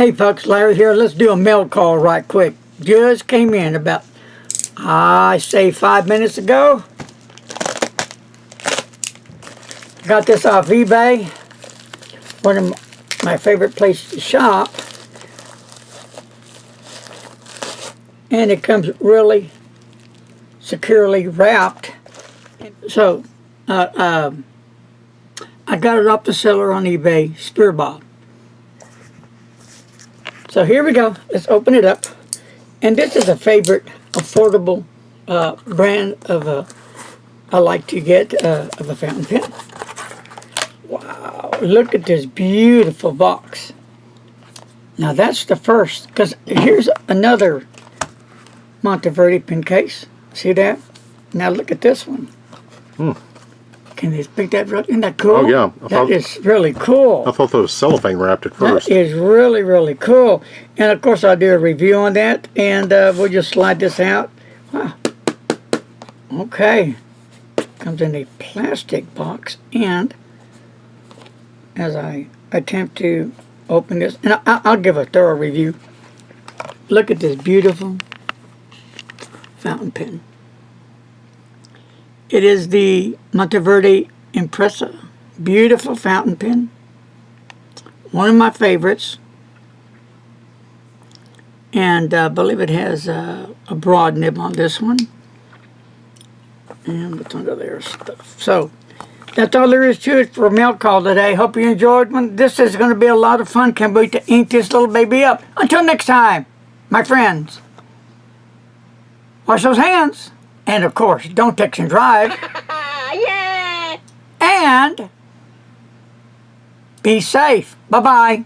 Hey folks, Larry here. Let's do a mail call right quick. Just came in about, I say 5 minutes ago. Got this off eBay. One of my favorite places to shop. And it comes really securely wrapped. So, I got it off the seller on eBay, Spear Bob. So here we go. Let's open it up. And this is a favorite affordable brand of I like to get of a fountain pen. Wow, look at this beautiful box. Now that's the first, because here's another Monteverde pen case. See that? Now look at this one. Can you pick that up? Isn't that cool? Oh, yeah. That is really cool. I thought that was cellophane wrapped at first. That is really, really cool. And of course I'll do a review on that, and we'll just slide this out. Wow. Okay. Comes in a plastic box, and as I attempt to open this, and I'll give a thorough review. Look at this beautiful fountain pen. It is the Monteverde Impresa. Beautiful fountain pen. One of my favorites. And I believe it has a broad nib on this one. And what's under there stuff. So, that's all there is to it for a mail call today. Hope you enjoyed one. This is going to be a lot of fun. Can't wait to ink this little baby up. Until next time, my friends. Wash those hands. And of course, don't text and drive. Yeah! And be safe. Bye-bye.